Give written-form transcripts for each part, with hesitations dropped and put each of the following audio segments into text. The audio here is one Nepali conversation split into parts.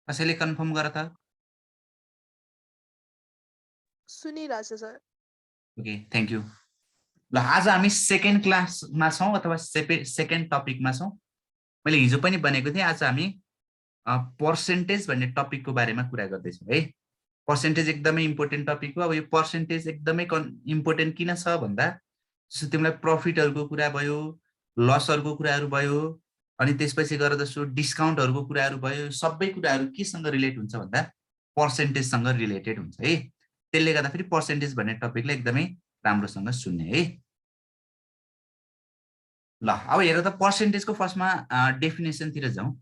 कसैले कन्फर्म गर त। सुनिरहेछ सर। Okay, thank you. ल आज हामी सेकेन्ड क्लासमा छौँ अथवा सेकेन्ड टपिकमा छौँ। मैले हिजो पनि भनेको थिएँ आज हामी पर्सेन्टेज भन्ने टपिकको बारेमा कुरा गर्दैछौँ है। पर्सेन्टेज एकदमै इम्पोर्टेन्ट टपिक हो। अब यो पर्सेन्टेज एकदमै इम्पोर्टेन्ट किन छ भन्दा जस्तो तिमीलाई प्रफिटहरूको कुरा भयो, लसहरूको कुराहरू भयो, अनि त्यसपछि गएर जस्तो डिस्काउन्टहरूको कुराहरू भयो, सबै कुराहरू केसँग रिलेट हुन्छ भन्दा पर्सेन्टेजसँग रिलेटेड हुन्छ है। त्यसले गर्दाखेरि पर्सेन्टेज भन्ने टपिकलाई एकदमै राम्रोसँग सुन्ने है। ल अब हेर त पर्सेन्टेजको फर्स्टमा डेफिनेसनतिर जाउँ।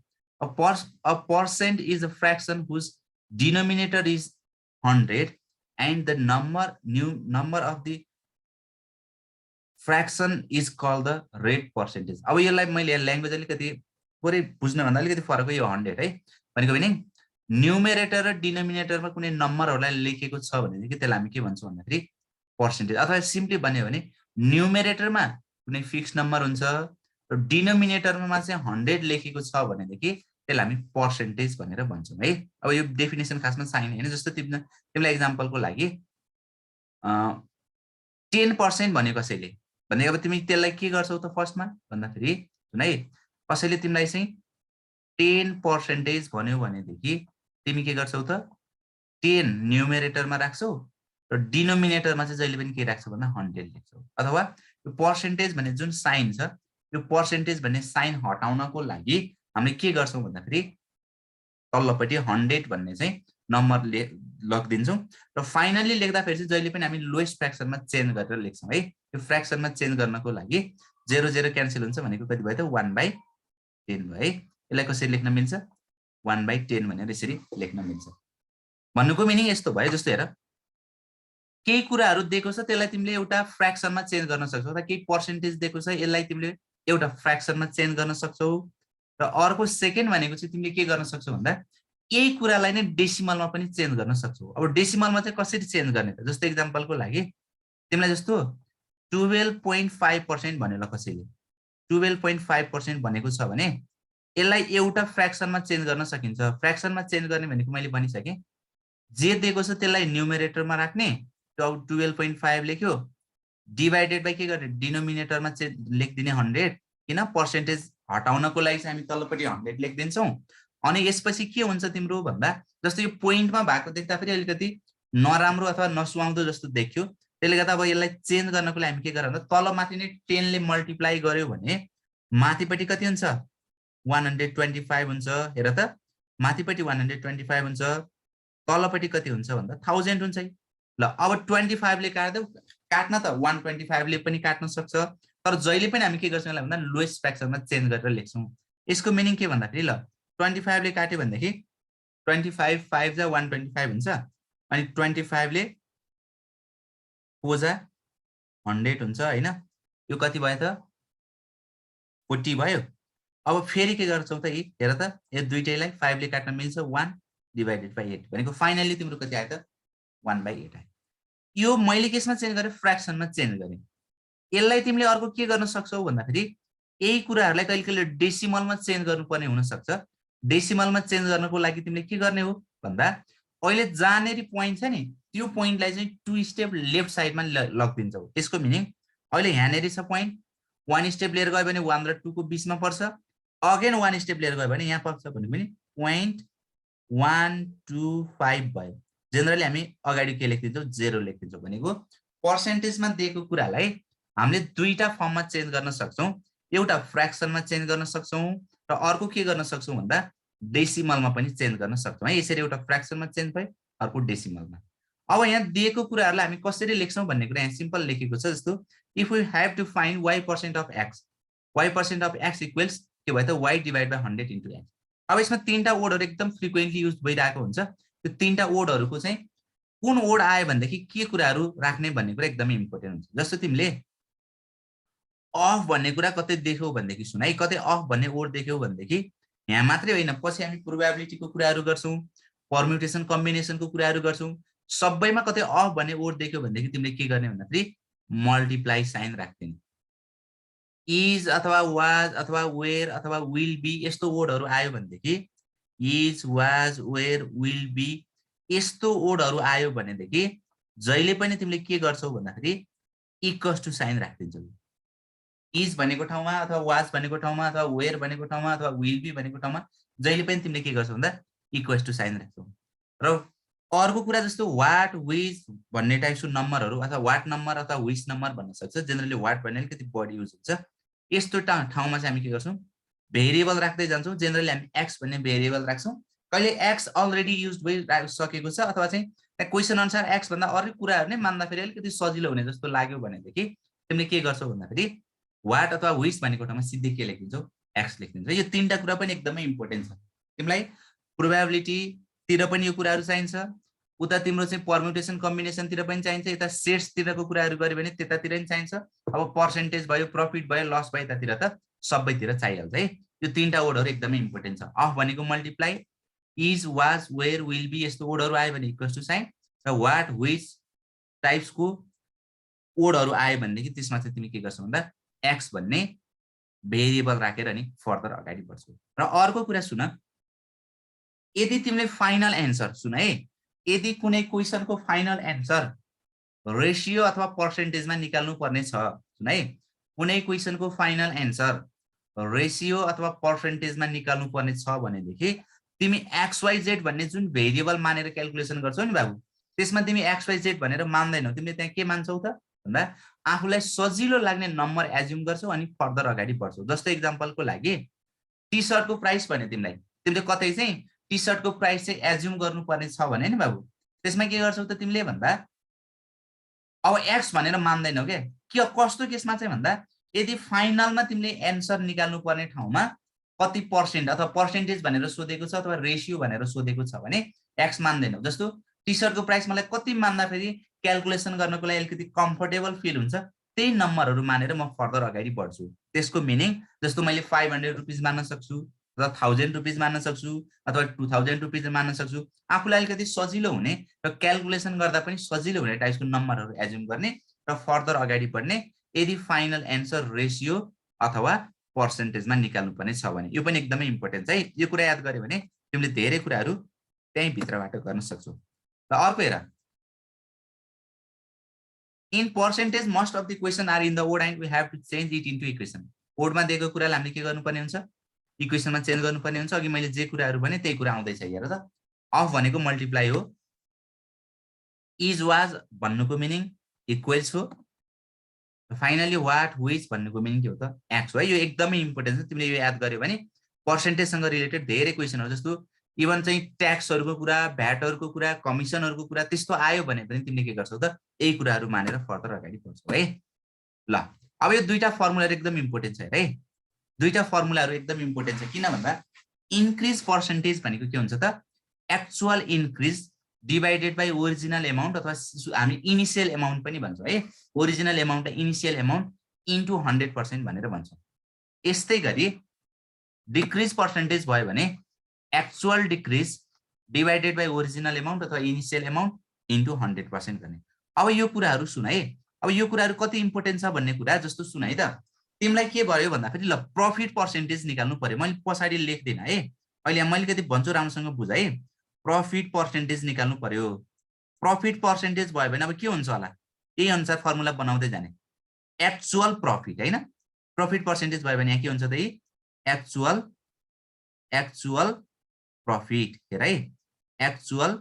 A percent is a fraction whose denominator is 100 and the number of the fraction is called the rate percentage। अब यसलाई मैले ल्याङ्ग्वेज अलिकति पुरै बुझ्न भन्दा अलिकति फरक हो यो 100 है। भनेको भने न्युमेरेटर र डिनोमिनेटरमा कुनै नम्बरहरूलाई लेखेको छ भनेदेखि त्यसलाई हामी के भन्छौँ भन्दाखेरि पर्सेन्टेज। अथवा सिम्पली भन्यो भने न्युमेरेटरमा कुनै फिक्स नम्बर हुन्छ र डिनोमिनेटरमा चाहिँ 100 लेखेको छ भनेदेखि त्यसलाई हामी पर्सेन्टेज भनेर भन्छौँ है। अब यो डेफिनेसन खासमा चाहिने होइन। जस्तो तिमीलाई एक्जाम्पलको लागि 10% भन्यो कसैले भने अब तिमी त्यसलाई के गर्छौ त फर्स्टमा भन्दाखेरि सुन है, कसैले तिमीलाई चाहिँ 10% भन्यो भनेदेखि तिमी के गर्छौ त 10 न्युमेरेटरमा राख्छौ र डिनोमिनेटरमा चाहिँ जहिले पनि के राख्छौ भन्दा 100 लेख्छौ। अथवा यो पर्सेन्टेज भन्ने जुन साइन छ यो पर्सेन्टेज भन्ने साइन हटाउनको लागि हामीले के गर्छौँ भन्दाखेरि तल्लोपट्टि 100 भन्ने चाहिँ नम्बर लगिदिन्छौँ र फाइनली लेख्दाखेरि चाहिँ जहिले पनि हामी लोएस्ट फ्र्याक्सनमा चेन्ज गरेर लेख्छौँ है। यो फ्र्याक्सनमा चेन्ज गर्नको लागि 0 0 क्यान्सल हुन्छ भनेको कति भयो त 1/10 भयो है। यसलाई कसरी लेख्न मिल्छ 1/10 भनेर यसरी लेख्न मिल्छ। भन्नुको मिनिङ यस्तो भयो, जस्तो हेर केही कुराहरू दिएको छ त्यसलाई तिमीले एउटा फ्र्याक्सनमा चेन्ज गर्न सक्छौ र केही पर्सेन्टेज दिएको छ यसलाई तिमीले एउटा फ्र्याक्सनमा चेन्ज गर्न सक्छौ र अर्को सेकेन्ड भनेको चाहिँ तिमीले के गर्न सक्छौ भन्दा यही कुरालाई नै डेसिमलमा पनि चेन्ज गर्न सक्छौ। अब डेसिमलमा चाहिँ कसरी चेन्ज गर्ने त, जस्तो एक्जाम्पलको लागि तिमीलाई जस्तो 12.5% भन्यो ल कसैले 12.5% भनेको छ भने यसलाई एउटा फ्र्याक्सनमा चेन्ज गर्न सकिन्छ। फ्र्याक्सनमा चेन्ज गर्ने भनेको मैले भनिसकेँ, जे दिएको छ त्यसलाई न्युमेरेटरमा राख्ने 12.5 लेख्यो डिभाइडेड बाई के गर्ने डिनोमिनेटरमा चाहिँ लेखिदिने 100 किन पर्सेन्टेज हटाउनको लागि चाहिँ हामी तल्लोपट्टि 100 लेखिदिन्छौँ। अनि यसपछि के हुन्छ तिम्रो भन्दा जस्तो यो पोइन्टमा भएको देख्दाखेरि अलिकति नराम्रो अथवा नसुहाउँदो जस्तो देखियो, त्यसले गर्दा अब यसलाई चेन्ज गर्नको लागि हामी के गरौँ भन्दा तलमाथि नै 10 ले मल्टिप्लाई गर्यो भने माथिपट्टि कति हुन्छ 125 हुन्छ। हेर त माथिपट्टि 125 हुन्छ तलपट्टि कति हुन्छ भन्दा 1000 हुन्छ है। ल अब 25 ले काट्दै काट्न त 125 ले पनि काट्न सक्छ, तर जहिले पनि हामी के गर्छौँ भन्दा लोएस्ट फ्र्याक्सनमा चेन्ज गरेर लेख्छौँ। यसको मिनिङ के भन्दाखेरि ल 25 ले काट्यो भनेदेखि 25 5 जा 125 हुन्छ अनि 25 ले 4 जा 100 हुन्छ हैन। यो कति भयो त 40 भयो। अब फेरि के गर्छौ त हेर त यो दुईटैलाई 5 ले काट्न मिल्छ 1 डिभाइडेड बाई 8 भनेको फाइनली तिम्रो कति आयो त 1/8 आयो। यो मैले केसमा चेन्ज गरेँ फ्र्याक्सनमा चेन्ज गरेँ। यसलाई तिमीले अर्को के गर्न सक्छौ भन्दाखेरि यही कुराहरूलाई कहिले कहिले डेसिमलमा चेन्ज गर्नुपर्ने हुनसक्छ। डेसिमलमा चेन्ज गर्नको लागि तिमीले के गर्ने हो भन्दा अहिले जहाँनेरि पोइन्ट छ नि त्यो पोइन्टलाई चाहिँ 2 स्टेप लेफ्ट साइडमा लगिदिन्छौ। यसको मिनिङ अहिले यहाँनेरि छ पोइन्ट 1 स्टेप लिएर गयो भने 1 र 2 को बिचमा पर्छ, अगेन 1 स्टेप लिएर गयो भने यहाँ पर्छ भने पनि पोइन्ट 1 2 5 भयो। जेनरली हामी अगाडि के लेखिदिन्छौँ 0 लेखिदिन्छौँ। भनेको पर्सेन्टेजमा दिएको कुरालाई हामीले दुईटा फर्ममा चेन्ज गर्न सक्छौँ, एउटा फ्र्याक्सनमा चेन्ज गर्न सक्छौँ र अर्को के गर्न सक्छौँ भन्दा डेसिमलमा पनि चेन्ज गर्न सक्छौँ है। यसरी एउटा फ्र्याक्सनमा चेन्ज भयो अर्को डेसिमलमा। अब यहाँ दिएको कुराहरूलाई हामी कसरी लेख्छौँ भन्ने कुरा यहाँ सिम्पल लेखेको छ। जस्तो if we have to find y% of x, y% of x equals के भयो त y divide by 100 into x। अब यसमा तीनटा वर्डहरू एकदम फ्रिक्वेन्टली युज भइरहेको हुन्छ। त्यो तीनटा वर्डहरूको चाहिँ कुन वर्ड आयो भनेदेखि के कुराहरू राख्ने भन्ने कुरा एकदमै इम्पोर्टेन्ट हुन्छ। जस्तो तिमीले अफ भन्ने कुरा कतै देख्यौ भनेदेखि सुन है, कतै अफ भन्ने वर्ड देख्यौ भनेदेखि यहाँ मात्रै होइन पछि हामी प्रोबेबिलिटीको कुराहरू गर्छौँ, पर्म्युटेसन कम्बिनेसनको कुराहरू गर्छौँ, सबैमा कतै अफ भन्ने वर्ड देख्यौ भनेदेखि तिमीले के गर्ने भन्दाखेरि मल्टिप्लाई साइन राख्दिने। इज अथवा वाज अथवा वेयर अथवा विल बी यस्तो वर्डहरू आयो भनेदेखि is was were will be यस्तो वर्डहरु आयो भनेदेखि जहिले पनि तिमीले के गर्छौ भन्दाखेरि इक्वल्स टु साइन राख्दिन्छौ। इज भनेको ठाउँमा अथवा वाज भनेको ठाउँमा अथवा वेयर भनेको ठाउँमा अथवा विल बी भनेको ठाउँमा जहिले पनि तिमीले के गर्छौ भन्दा इक्वल्स टु साइन राख्छौ। र अर्को कुरा जस्तो वाट विच भन्ने टाइप्सको नम्बरहरु अथवा वाट नम्बर अथवा विच नम्बर भन्न सक्छ। जेनरली वाट भन्ने अलिकति बढी युज हुन्छ। यस्तो ठाउँमा चाहिँ हामी के गर्छौं भेरिएबल राख्दै जान्छौं। जेनरली हामी एक्स भन्ने भेरिएबल राख्छौं। कहिले एक्स अलरेडी युज भइसकेको छ अथवा चाहिँ क्वेसन अनुसार एक्स भन्दा अरू कुराहरु नै मान्दा फेरि अलिकति सजिलो हुने जस्तो लाग्यो भनेदेखि तिमीले के गर्छौ भन्दाखेरि वाट अथवा विच भनेको ठाउँमा सिधै के लेखिन्छौ एक्स लेखिन्छौ। यो तीनटा कुरा पनि एकदमै इम्पोर्टेन्ट छ। तिमीलाई प्रोबेबिलिटी तिर पनि यो कुराहरु चाहिन्छ, उता तिम्रो चाहिँ परम्युटेसन कम्बिनेसन तिर पनि चाहिन्छ, यता सेट्स तिरको कुराहरु गर्यो भने त्यतातिर पनि चाहिन्छ। अब पर्सेन्टेज भयो, प्रफिट भयो, लस भयो, यतातिर त सबैतिर चाहिहाल्छ है। यो तीनटा वर्डहरु एकदमै इम्पोर्टेन्ट छ। अफ भनेको multiply, is was were will be यस्तो वर्डहरु आयो भने इक्वल्स टु साइन, र वाट विच टाइप्सको वर्डहरु आयो भनेदेखि त्यसमा चाहिँ तिमी के गर्छौ भन्दा एक्स भन्ने भेरिएबल राखेर नि फर्दर अगाडि बढ्छौ। र अर्को कुरा सुन, यदि तिमीले फाइनल एन्सर सुन है, यदि कुनै क्वेशनको फाइनल एन्सर रेशियो अथवा पर्सेन्टेजमा निकाल्नु पर्ने छ, सुन है, कुनै क्वेशनको फाइनल एन्सर रेशियो अथवा पर्सेन्टेजमा निकाल्नु पर्ने छ भनेदेखि तिमी XYZ भन्ने जुन भेरिएबल मानेर क्याल्कुलेसन गर्छौ नि बाबु, त्यसमा तिमी XYZ भनेर मान्दैनौ। तिमीले त्यहाँ के मान्छौ त भन्दा आफूलाई सजिलो लाग्ने नम्बर एज्युम गर्छौ अनि फर्दर अगाडि बढ्छौ। जस्तो एक्जाम्पलको लागि टी सर्टको प्राइस भने तिमीले कतै चाहिँ टी सर्टको प्राइस चाहिँ एज्युम गर्नुपर्ने छ भने नि बाबु, त्यसमा के गर्छौ त तिमीले भन्दा अब एक्स भनेर मान्दैनौ के कस्तो केसमा चाहिँ भन्दा यदि फाइनलमा तिमीले एन्सर निकाल्नु पर्ने ठाउँमा कति पर्सेन्ट अथवा पर्सेन्टेज भनेर सोधेको छ अथवा रेशियो भनेर सोधेको छ भने एक्स मान्दैनौ। जस्तो टी सर्टको प्राइस मलाई कति मान्दा फेरि क्याल्कुलेसन गर्नको लागि अलिकति कम्फर्टेबल फिल हुन्छ, त्यही नम्बरहरु मानेर म फर्दर अगाडि बढ्छु। त्यसको मिनिङ जस्तो मैले 500 रुपैयाँ मान्न सक्छु अथवा 1000 रुपैयाँ मान्न सक्छु अथवा 2000 रुपैयाँ मान्न सक्छु। आफूलाई अलिकति सजिलो हुने र क्याल्कुलेसन गर्दा पनि सजिलो हुने टाइपको नम्बरहरु एज्युम गर्ने र फर्दर अगाडि बढ्ने यदि फाइनल एन्सर रेशियो अथवा पर्सेन्टेजमा निकाल्नु पर्ने छ भने। यो पनि एकदमै इम्पोर्टेन्ट छ है। यो कुरा याद गर्यो भने तिमीले धेरै कुराहरु त्यही भित्रबाट गर्न सक्छौ। र अर्को हेर, in percentage most of the question are in the word and we have to change it into equation. ओडमा दिएको कुरालाई हामीले के गर्नुपर्ने हुन्छ इक्वेसनमा चेन्ज गर्नुपर्ने हुन्छ। अघि मैले जे कुराहरु भने त्यही कुरा आउँदैछ हेर त। अफ भनेको मल्टिप्लाई हो, इज वाज भन्नुको मिनिङ इक्वल्स हो, फाइनली वाट विच भन्नुको मिनिङ के हो त एक्स हो है। यो एकदमै इम्पोर्टेन्ट छ। तिमीले यो याद गर्यो भने पर्सेन्टेजसँग रिलेटेड धेरै क्वेशनहरु जस्तो इभन चाहिँ ट्याक्सहरुको कुरा, भ्याटहरुको कुरा, कमिसनहरुको कुरा त्यस्तो आयो भने पनि तिमीले के गर्छौ त यही कुराहरु मानेर फर्दर अगाडि बढ्छौ है। ल अब यो दुईटा फर्मुलाहरु एकदम इम्पोर्टेन्ट छ है। दुईटा फर्मुलाहरु एकदम इम्पोर्टेन्ट छ। किन भन्दा इन्क्रिज पर्सेन्टेज भनेको के हुन्छ त actual increase divided by original amount अथवा हामी इनिशियल एमाउन्ट पनि भन्छौँ है। ओरिजिनल एमाउन्ट र इनिशियल एमाउन्ट इन्टु 100% भनेर भन्छौँ। यस्तै गरी डिक्रिज पर्सेन्टेज भयो भने actual decrease divided by original amount अथवा इनिशियल एमाउन्ट इन्टु 100% गर्ने। अब यो कुराहरु सुन है। अब यो कुराहरु कति इम्पोर्टेन्ट छ भन्ने कुरा जस्तो सुन है त। तिमीलाई के भयो भन्दा फेरि ल प्रफिट पर्सेन्टेज निकाल्नु पर्यो। मैले पछाडी लेख्दिन है, अहिले मैले कति भन्छु राम्रोसँग बुझ है। प्रफिट पर्सेन्टेज निकाल्नु पर्यो। प्रफिट पर्सेन्टेज भयो भने अब के हुन्छ होला, यही अनुसार फर्मुला बनाउँदै जाने। एक्चुअल प्रफिट हैन, प्रफिट पर्सेन्टेज भयो भने यहाँ के हुन्छ त एक्चुअल प्रफिट हेर है, एक्चुअल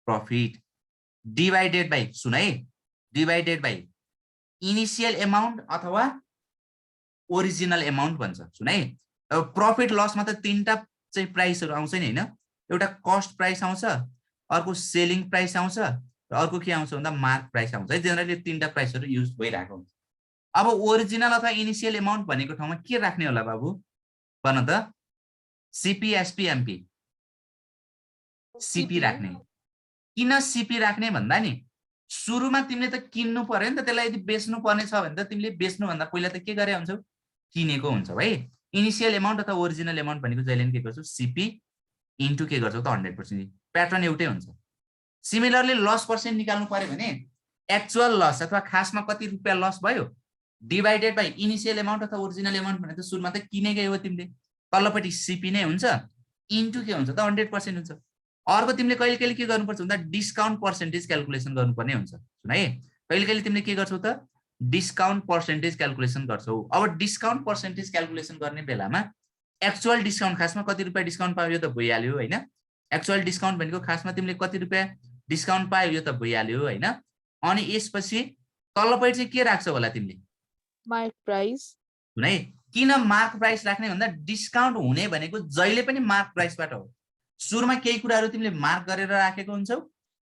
प्रफिट डिवाइडेड बाइ सुन है, डिवाइडेड बाइ इनिशियल एमाउन्ट अथवा ओरिजिनल एमाउन्ट भन्छ सुन है। अब प्रफिट लसमा त तीनटा चाहिँ प्राइसहरु आउँछ नि हैन। एउटा कस्ट प्राइस आउँछ, अर्को सेलिङ प्राइस आउँछ र अर्को के आउँछ भन्दा मार्क प्राइस आउँछ है। जेनरली तीनटा प्राइसहरु युज भइरहेको हुन्छ। अब ओरिजिनल अथवा इनिशियल एमाउन्ट भनेको ठाउँमा के राख्ने होला बाबु भन त? सीपी एसपी एमपी सीपी राख्ने। किन सीपी राख्ने भन्दा नि सुरुमा तिमीले त किन्नु पर्यो नि त, त्यसलाई यदि बेच्नु पर्ने छ भने त तिमीले बेच्नु भन्दा पहिला त के गरे हुन्छौ किनेको हुन्छ है। इनिशियल एमाउन्ट अथवा ओरिजिनल एमाउन्ट भनेको जहिले पनि के गर्छौ सीपी इन्टु के गर्छौ त 100%। प्याटर्न एउटै हुन्छ। सिमिलरली लस पर्सेन्ट निकाल्नु पर्यो भने एक्चुअल लस अथवा खासमा कति रुपैयाँ लस भयो डिवाइडेड बाइ इनिशियल एमाउन्ट अथवा ओरिजिनल एमाउन्ट भने त सुरुमा त किनेकै हो तिमीले, तल्लोपट्टि सीपी नै हुन्छ इन्टु के हुन्छ त 100% हुन्छ। अर्को तिमीले कहिले कहिले के गर्नुपर्छ भन्दा डिस्काउन्ट पर्सेन्टेज क्याल्कुलेसन गर्नुपर्ने हुन्छ। सुन है, कहिले कहिले तिमीले के गर्छौ त डिस्काउन्ट पर्सेन्टेज क्याल्कुलेसन गर्छौ। अब डिस्काउन्ट पर्सेन्टेज क्याल्कुलेसन गर्ने बेलामा एक्चुअल डिस्काउन्ट खासमा कति रुपियाँ डिस्काउन्ट पायो यो त भइहाल्यो हैन। एक्चुअल डिस्काउन्ट भनेको खासमा तिमीले कति रुपियाँ डिस्काउन्ट पायो यो त भइहाल्यो हैन। अनि यसपछि तल्लोपट्टि चाहिँ के राख्छौ होला तिमीले? Mark price. सुन है, किन मार्क प्राइस राख्ने भन्दा डिस्काउन्ट हुने भनेको जहिले पनि मार्क प्राइसबाट हो। सुरुमा केही कुराहरू तिमीले मार्क गरेर राखेको हुन्छौ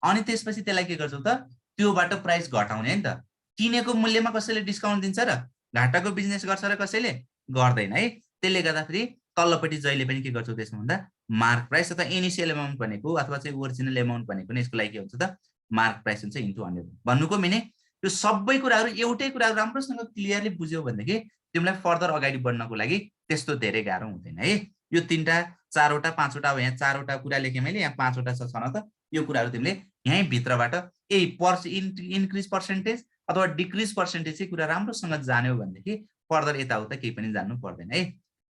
अनि त्यसपछि त्यसलाई के गर्छौ त त्योबाट प्राइस घटाउने नि त। किनेको मूल्यमा कसैले डिस्काउन्ट दिन्छ र घाटाको बिजनेस गर्छ र कसैले गर्दैन है। त्यसले गर्दाखेरि तल्लोपट्टि जहिले पनि के गर्छौ त्यसमा भन्दा मार्क प्राइस अथवा इनिशियल एमाउन्ट भनेको अथवा चाहिँ ओरिजिनल एमाउन्ट भनेको नै यसको लागि के हुन्छ त मार्क प्राइस हुन्छ इन्टु 100। भन्नुको मिनिङ यो सबै कुराहरू एउटै कुराहरू राम्रोसँग क्लियरली बुझ्यौ भनेदेखि तिमीलाई फर्दर अगाडि बढ्नको लागि त्यस्तो धेरै गाह्रो हुँदैन है। यो 3टा 4वटा 5वटा, अब यहाँ 4वटा कुरा लेखेँ मैले, यहाँ 5वटा छ छन त। यो कुराहरू तिमीले यहीँ भित्रबाट इन्क्रिज पर्सेन्टेज अथवा डिक्रिज पर्सेन्टेज चाहिँ कुरा राम्रोसँग जान्यौ भनेदेखि फर्दर यताउता केही पनि जान्नु पर्दैन है।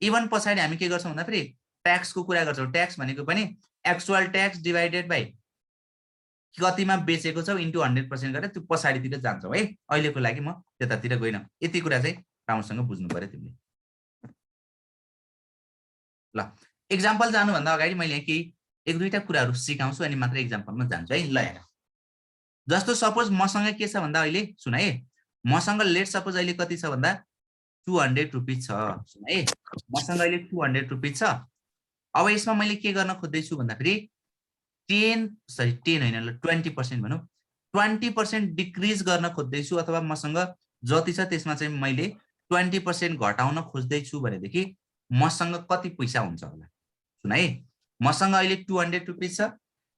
इभन पछाडि हामी के गर्छौँ भन्दा फेरि ट्याक्सको कुरा गर्छौँ। ट्याक्स भनेको पनि एक्चुअल ट्याक्स डिभाइडेड बाइ कतिमा बेचेको छौ इन्टु 100% गरेर त्यो पछाडितिर जान्छौ है। अहिलेको लागि म त्यतातिर गइन। यति कुरा चाहिँ राम्रोसँग बुझ्नु पर्यो तिमीले। ल एक्जाम्पल जानुभन्दा अगाडि मैले यहाँ केही 1-2टा कुराहरू सिकाउँछु अनि मात्र एक्जाम्पलमा जान्छु है। ल हेर, जस्तो सपोज मसँग के छ भन्दा अहिले सुन है, मसँग लेट सपोज अहिले कति छ भन्दा 200 रुपियाँ छ। सुन है, मसँग अहिले 200 रुपियाँ छ। अब यसमा मैले के गर्न खोज्दैछु भन्दाखेरि 10 होइन, 20% भनौँ, 20% डिक्रिज गर्न खोज्दैछु अथवा मसँग जति छ त्यसमा चाहिँ मैले 20% घटाउन खोज्दैछु भनेदेखि मसँग कति पैसा हुन्छ होला। सुन है, मसँग अहिले 200 रुपियाँ छ।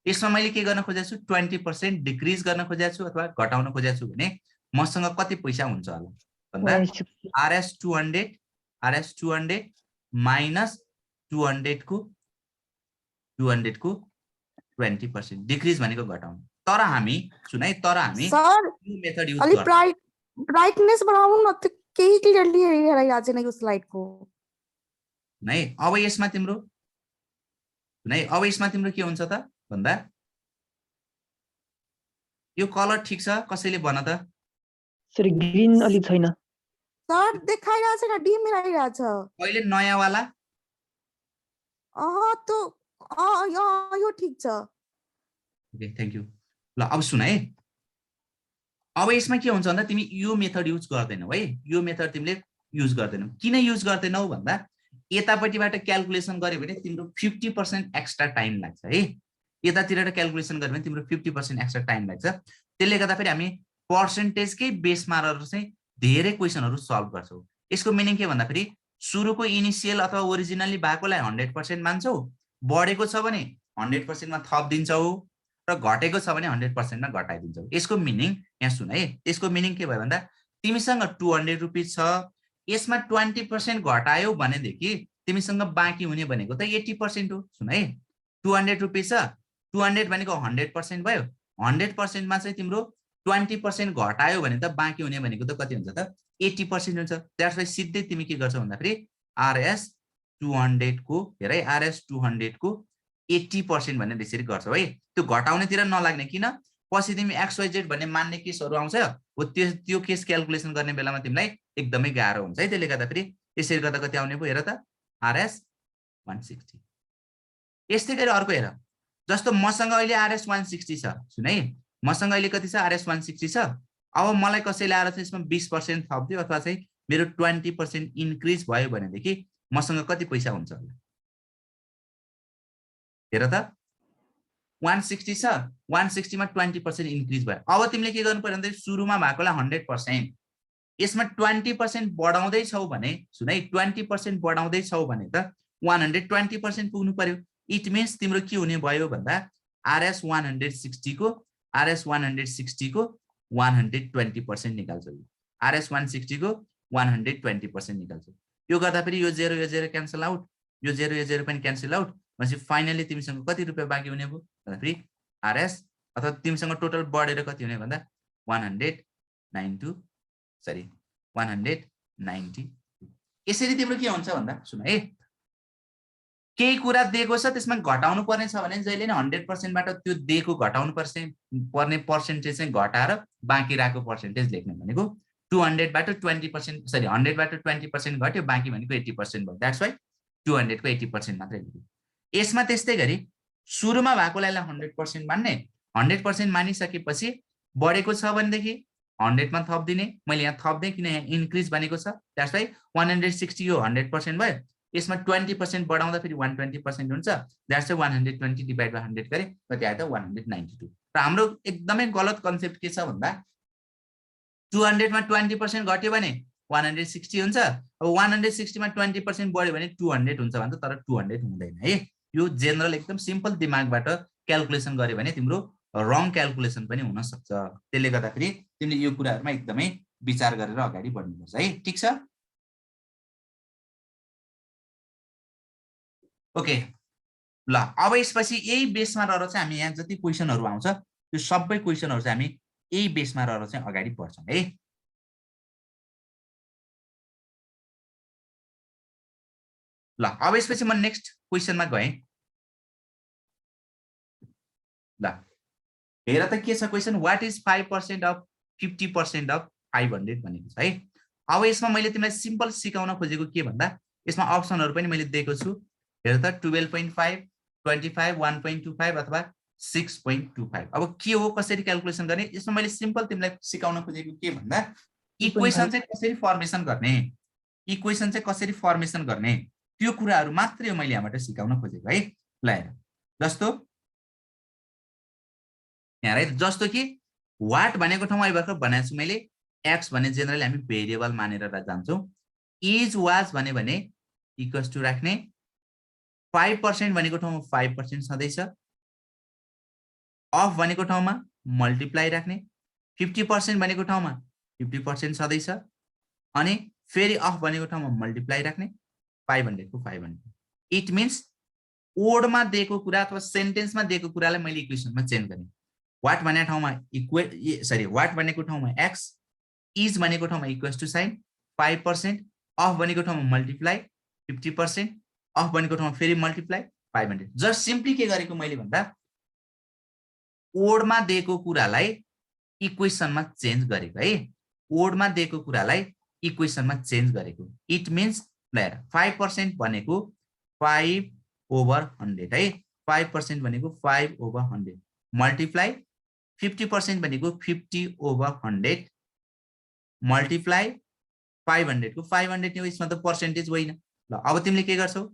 यसमा मैले के गर्न खोजेको छु 20% डिक्रिज गर्न खोजेको छु अथवा घटाउन खोजेको छु भने मसँग कति पैसा हुन्छ होला भन्दा RS 200 माइनस 200 को 20% डिक्रिज भनेको घटाउनु। तर हामी सुन है, तर हामी सर यो मेथड युज अलि गर्छौं। ब्राइटनेस बढाउनु न, त्यो केही क्लियरली हेरिरहेको छैन यो स्लाइडको। नै अब यसमा तिम्रो नै अब यसमा तिम्रो के हुन्छ त भन्दा यो कलर ठीक छ, कसैले भन त। सर ग्रीन अलि छैन सर देखाइरहेछ न, डिम आइरहेछ। अहिले नयाँ वाला त्यो यो ठीक छ। Okay thank you. ल अब सुन है, अब यसमा के हुन्छ भन्दा तिमी यो मेथड युज गर्दैनौ है। यो मेथड तिमीले युज गर्दैनौ। किन युज गर्दैनौ भन्दा यतापट्टिबाट क्याल्कुलेसन गर्यो भने तिम्रो 50% एक्स्ट्रा टाइम लाग्छ है। यतातिरबाट क्याल्कुलेसन गर्यो भने तिम्रो 50% एक्स्ट्रा टाइम लाग्छ। त्यसले गर्दाखेरि हामी पर्सेन्टेजकै बेसमा रहेर चाहिँ धेरै क्वेसनहरू सल्भ गर्छौँ। यसको मिनिङ के भन्दा फेरि सुरुको इनिशियल अथवा ओरिजिनली भएकोलाई 100% मान्छौ, बढेको छ भने 100% मा थप दिन्छौ र घटेको छ भने 100% मा घटाइदिन्छौ। यसको मिनिङ यहाँ सुन है, यसको मिनिङ के भयो भन्दा तिमीसँग 200 रुपियाँ छ, यसमा 20% घटायौ भनेदेखि तिमीसँग बाँकी हुने भनेको त 80% हो। सुन है, 200 रुपियाँ छ, 200 भनेको 100% भयो, 100% मा चाहिँ तिम्रो 20% घटायो भने त बाँकी हुने भनेको त कति हुन्छ त 80% हुन्छ। त्यसलाई सिधै तिमी के गर्छौ भन्दाखेरि RS 200 को हेर है, RS 200 को 80% भन्ने त्यसरी गर्छौ है। त्यो घटाउनेतिर नलाग्ने, किन पछि तिमी XYZ भन्ने मान्ने केसहरू आउँछ हो, त्यो केस क्याल्कुलेसन गर्ने बेलामा तिमीलाई एकदमै गाह्रो हुन्छ है। त्यसले गर्दाखेरि यसरी गर्दा कति आउने भयो हेर त RS 160। यस्तै गरी अर्को हेर, जस्तो मसँग अहिले RS 160 छ। सुन है, मसँग अहिले कति छ RS 160 छ। अब मलाई कसैले आएर चाहिँ यसमा 20% थप्दियो अथवा चाहिँ मेरो 20% इन्क्रिज भयो भनेदेखि मसँग कति पैसा हुन्छ होला हेर त। 160 छ, 160 मा 20% इन्क्रिज भयो। अब तिमीले के गर्नु पर्यो भन्दा सुरुमा भएकोलाई 100%, यसमा 20% बढाउँदै छौ भने सुन है, 20% बढाउँदै छौ भने त 120% पुग्नु पर्यो। इट मिन्स तिम्रो के हुने भयो भन्दा RS 160 को 120% निकाल्छौ। RS 160 को 120% निकाल्छौ। यो गर्दा फेरि यो 0 क्यान्सल आउट, यो 0 पनि क्यान्सल आउट, भनेपछि फाइनली तिमीसँग कति रुपियाँ बाँकी हुने भयो भन्दाखेरि RS अथवा तिमीसँग टोटल बढेर कति हुने भन्दा 190। यसरी तिम्रो के हुन्छ भन्दा सुन है, केही कुरा दिएको छ त्यसमा घटाउनु पर्ने छ भने जहिले नै 100% बाट त्यो दिएको घटाउनु पर्ने पर्सेन्टेज चाहिँ घटाएर बाँकी रहेको पर्सेन्टेज लेख्ने भनेको 200 बाट 20% सरी 100 बाट 20% घट्यो बाँकी भनेको 80% भयो द्याट्स वाइ 200 को 80% मात्रै लेख्यो यसमा त्यस्तै गरी सुरुमा भएकोलाई 100% मान्ने 100% मानिसकेपछि बढेको छ भनेदेखि 100 मा थप्दिने मैले यहाँ थप्दै किन यहाँ इन्क्रिज भनेको छ द्याट्स वाइ 160 यो 100% भयो यसमा 20% बढाउँदा फेरि 120% हुन्छ द्याट्स वाइ 120 डिभाइड बाइ 100 गरे कति आयो त 192 र हाम्रो एकदमै गलत कन्सेप्ट के छ भन्दा 200 मा 20% घट्यो भने 160 हुन्छ अब 160 मा 20% बढ्यो भने 200 हुन्छ भन्छ तर 200 हुँदैन है यो जेनरल एकदम सिम्पल दिमागबाट क्याल्कुलेसन गरे भने तिम्रो रङ क्याल्कुलेसन पनि हुन सक्छ त्यसले गर्दाखेरि तिमीले यो कुराहरुमा एकदमै विचार गरेर अगाडि बढ्नुपर्छ है ठीक छ ओके ल अब यसपछि यही बेसमा रहेर चाहिँ हामी यहाँ जति क्वेशनहरु आउँछ त्यो सबै क्वेशनहरु चाहिँ हामी यही बेसमा रहेर चाहिँ अगाडि बढ्छौं है ल अब यसपछि म नेक्स्ट क्वेशनमा गएँ ल हेर त के छ question what is 5% of 50% of 500 भनेको छ है अब यसमा मैले तिमीलाई सिम्पल सिकाउन खोजेको के भन्दा यसमा अप्सनहरु पनि मैले दिएको छु हेर त 12.5 25 1.25 अथवा 6.25 अब के हो कसरी क्याल्कुलेसन गर्ने यसमा मैले सिम्पल तिमीलाई सिकाउन खोजेको के भन्दा इक्वेसन चाहिँ कसरी फर्मेसन गर्ने इक्वेसन चाहिँ कसरी फर्मेसन गर्ने त्यो कुराहरु मात्रै मैले यहाँबाट सिकाउन खोजेको है ल हेर जस्तो यहाँ है जस्तो कि वाट भनेको ठाउँमा यो भर्खर भनेको छु मैले एक्स भने जेनरली हामी भेरिएबल मानेर जान्छौं इज वाज भने इक्वल्स टु राख्ने 5% भनेको ठाउँमा 5% सधैं छ अफ भनेको ठाउँमा मल्टिप्लाई राख्ने 50% भनेको ठाउँमा 50% सधैं छ अनि फेरि अफ भनेको ठाउँमा मल्टिप्लाई राख्ने 500 को 500 इट मीन्स ओडमा दिएको कुरा अथवा सेन्टेन्समा दिएको कुरालाई मैले इक्वेसनमा चेन्ज गर्ने वाट भनेको ठाउँमा वाट भनेको ठाउँमा एक्स इज भनेको ठाउँमा इक्वल्स टु साइन 5% अफ भनेको ठाउँमा मल्टिप्लाई 50% अफ भनेको ठाउँमा फेरि मल्टिप्लाई 500 जस्ट सिम्पली के गरेको मैले भन्दा ओडमा दिएको कुरालाई इक्वेसनमा चेन्ज गरेको है ओडमा दिएको कुरालाई इक्वेसनमा चेन्ज गरेको इट मीन्स ल 5% भनेको 5/100 है 5% भनेको 5/100 मल्टिप्लाई 50% भनेको 50/100 मल्टिप्लाई 500 को 500 यो यसमा त पर्सेन्टेज होइन ल अब तिमीले के गर्छौ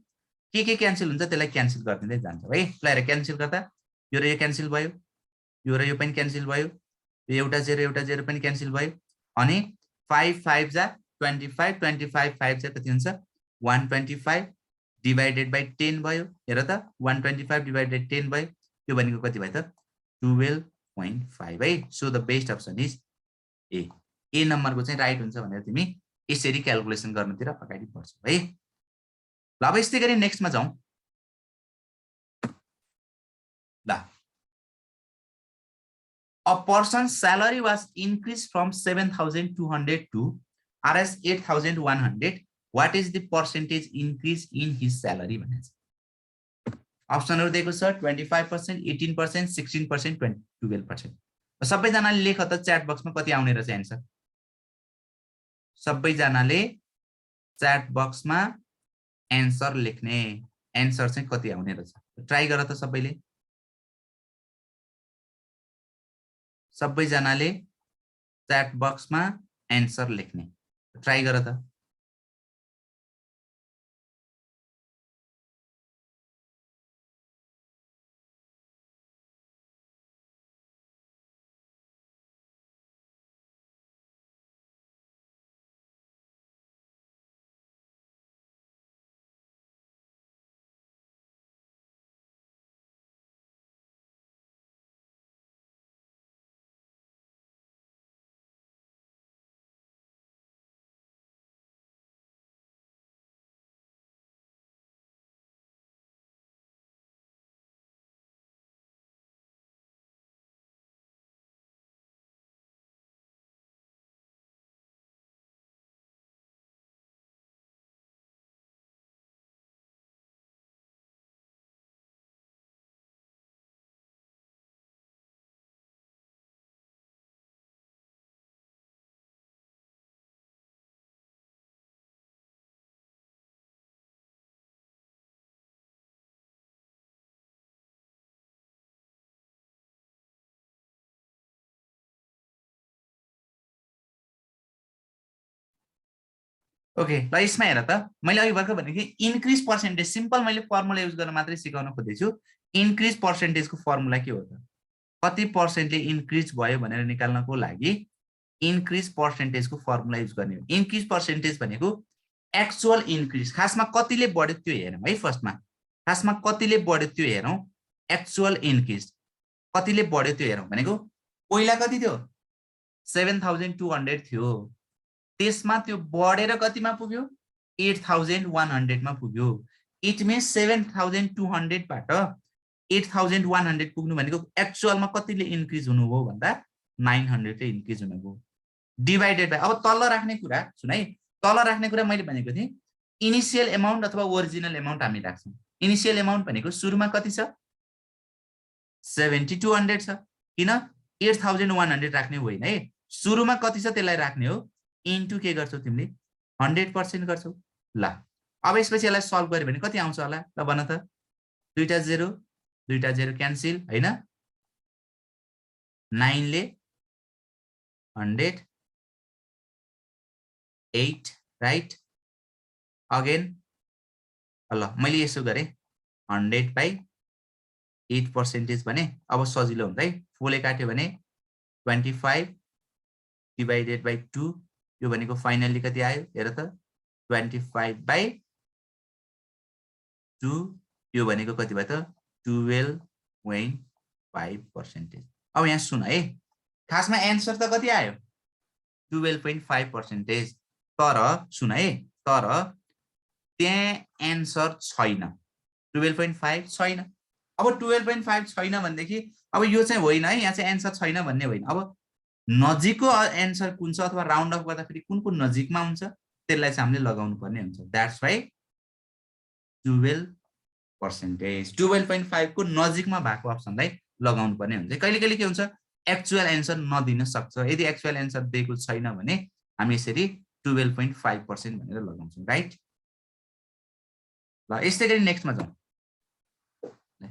के क्यान्सल हुन्छ त्यसलाई क्यान्सल गर्दिँदै जान्छौ है ल क्यान्सल गर्दा यो र यो क्यान्सल भयो यो र यो पनि क्यान्सल भयो यो एउटा 0 पनि क्यान्सल भयो अनि 5 5 जा 25 25 5 जा कति हुन्छ 125 डिवाइडेड बाइ 10 भयो हेर त 125 डिवाइडेड 10 भयो यो भनेको कति भयो त 12.5 है so the best option is a नम्बरको चाहिँ राइट हुन्छ भनेर तिमी यसरी क्याल्कुलेसन गर्नतिर अगाडि बढ्छौ है ल अब यस्तै गरी नेक्स्टमा जाउँ ल A person's salary was increased from 7,200 to Rs 8,100. What is the percentage increase in his salary? अप्सनहरु दिएको छ 25%, 18%, 16%, 12%. सबैजनाले लेख त च्याट बक्समा कति आउने रहेछ आन्सर सबैजनाले च्याट बक्समा आन्सर लेख्ने आन्सर चाहिँ कति आउने रहेछ ट्राई गर त सबैजनाले च्याट बक्समा आन्सर लेख्ने ट्राई गर त ओके ल यसमा हेर त मैले अघि भर्खर भनेको इन्क्रिज पर्सेन्टेज सिम्पल मैले फर्मुला युज गर्न मात्रै सिकाउन खोज्दैछु इन्क्रिज पर्सेन्टेजको फर्मुला के हो त कति पर्सेन्टले इन्क्रिज भयो भनेर निकाल्नको लागि इन्क्रिज पर्सेन्टेजको फर्मुला युज गर्ने हो इन्क्रिज पर्सेन्टेज भनेको एक्चुअल इन्क्रिज खासमा कतिले बढ्यो त्यो हेरौँ है फर्स्टमा खासमा कतिले बढ्यो त्यो हेरौँ एक्चुअल इन्क्रिज कतिले बढ्यो त्यो हेरौँ भनेको पहिला कति थियो 7,200 थियो त्यसमा त्यो बढेर कतिमा पुग्यो 8,100 मा पुग्यो इट मिन्स 7,200 बाट 8,100 पुग्नु भनेको एक्चुअलमा कतिले इन्क्रिज हुनुभयो भन्दा 900 ले इन्क्रिज हुनुभयो डिभाइडेड बाइ अब तल राख्ने कुरा सुन है तल राख्ने कुरा मैले भनेको थिएँ इनिशियल एमाउन्ट अथवा ओरिजिनल एमाउन्ट हामी राख्छौँ इनिशियल एमाउन्ट भनेको सुरुमा कति छ 7,200 छ किन 8,100 राख्ने होइन है सुरुमा कति छ त्यसलाई राख्ने हो इन्टु के गर्छौ तिमीले 100% गर्छौ ल अब यसपछि यसलाई सल्भ गर्यो भने कति आउँछ होला ल भन त दुईटा जेरो क्यान्सल हैन 9 ले 100 8 राइट अगेन ल मैले यसो गरे 100/8% भने अब सजिलो हुन्छ है 4 ले काट्यो भने 25 डिवाइडेड बाइ 2 यो भनेको फाइनली कति आयो हेर त 25/2 यो भनेको कति भयो त 12.5%। अब यहाँ सुन है खासमा एन्सर त कति आयो 12.5%। तर सुन है तर त्यहाँ एन्सर छैन 12.5 छैन। अब 12.5 छैन भनेदेखि अब यो चाहिँ होइन है यहाँ चाहिँ एन्सर छैन भन्ने होइन। अब नजिकको एन्सर कुन छ अथवा राउन्ड अफ गर्दाखेरि कुन कुन नजिकमा हुन्छ त्यसलाई चाहिँ हामीले लगाउनु पर्ने हुन्छ। That's why 12%। 12.5 को नजिकमा भएको अप्सनलाई लगाउनु पर्ने हुन्छ। कहिले कहिले के हुन्छ एक्चुअल एन्सर नदिन सक्छ। यदि एक्चुअल एन्सर दिएको छैन भने हामी यसरी 12.5% भनेर लगाउँछौँ राइट। ल यस्तै गरी नेक्स्टमा जाउँ।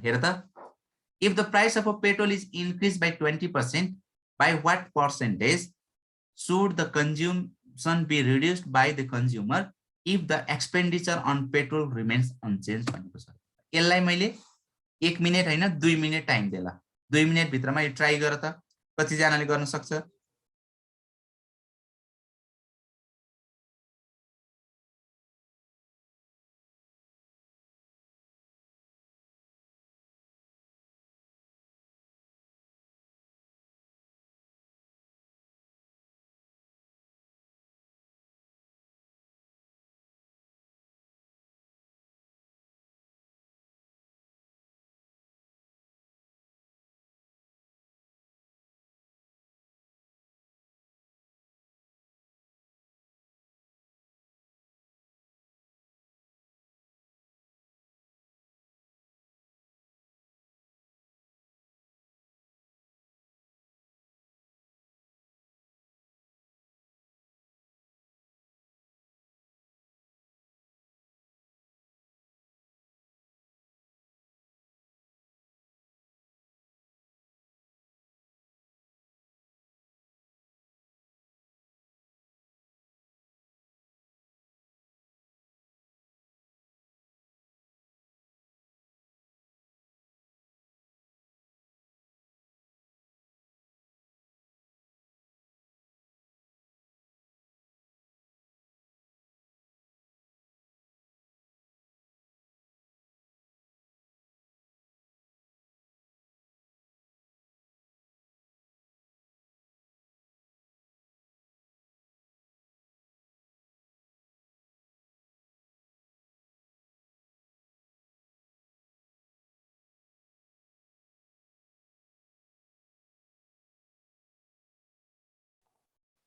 हेर त if the price of a petrol is increase by 20% by what percentage should the consumption be reduced by the consumer if the expenditure on petrol remains unchanged भनेको छ। यसलाई मैले 1 मिनेट हैन 2 मिनेट टाइम देला 2 मिनेट भित्रमा यो ट्राई गर त कति जनाले गर्न सक्छ।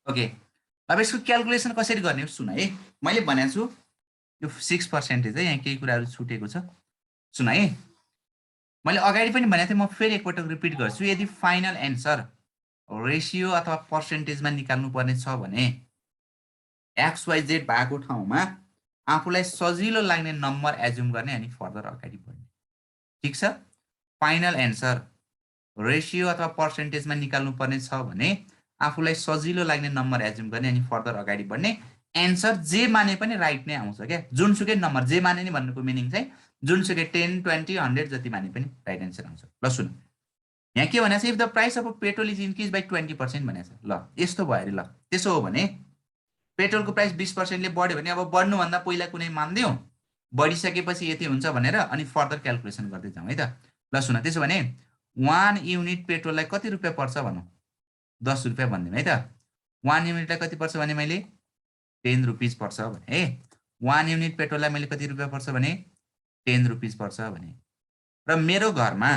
ओके अब यसको क्याल्कुलेसन कसरी गर्ने हो सुन है। मैले भनेको छु यो 6% है यहाँ केही कुराहरु छुटेको छ। सुन है मैले अगाडि पनि भनेको थिएँ म फेरि एकपटक रिपिट गर्छु। यदि फाइनल एन्सर रेशियो अथवा पर्सेन्टेजमा निकाल्नु पर्ने छ भने XYZ भएको ठाउँमा आफूलाई सजिलो लाग्ने नम्बर एज्युम गर्ने अनि फर्दर अगाडि बढ्ने। ठीक छ। फाइनल एन्सर रेशियो अथवा पर्सेन्टेजमा निकाल्नु पर्ने छ भने आफूलाई सजिलो लाग्ने नम्बर एज्युम गर्ने अनि फर्दर अगाडि बढ्ने। एन्सर जे माने पनि राइट नै आउँछ क्या, जुनसुकै नम्बर जे माने नि भन्नुको मिनिङ चाहिँ जुनसुकै 10, 20, 100 जति माने पनि राइट एन्सर आउँछ। ल सुन, यहाँ के भनेको छ, if the price of petrol is increase by 20% भनेको छ। ल यस्तो भयो अरे। ल त्यसो हो भने पेट्रोलको प्राइस 20%ले बढ्यो भने अब बढ्नुभन्दा पहिला कुनै मानिदिउँ, बढिसकेपछि यति हुन्छ भनेर अनि फर्दर क्यालकुलेसन गर्दै जाउँ है त। ल सुन, त्यसो भने 1 युनिट पेट्रोललाई कति रुपियाँ पर्छ भनौँ, 10 रुपियाँ भनिदिउँ है त। 1 युनिटलाई कति पर्छ भने मैले 10 रुपिज पर्छ भने है, 1 युनिट पेट्रोललाई मैले कति रुपियाँ पर्छ भने 10 रुपिज पर्छ भने, र मेरो घरमा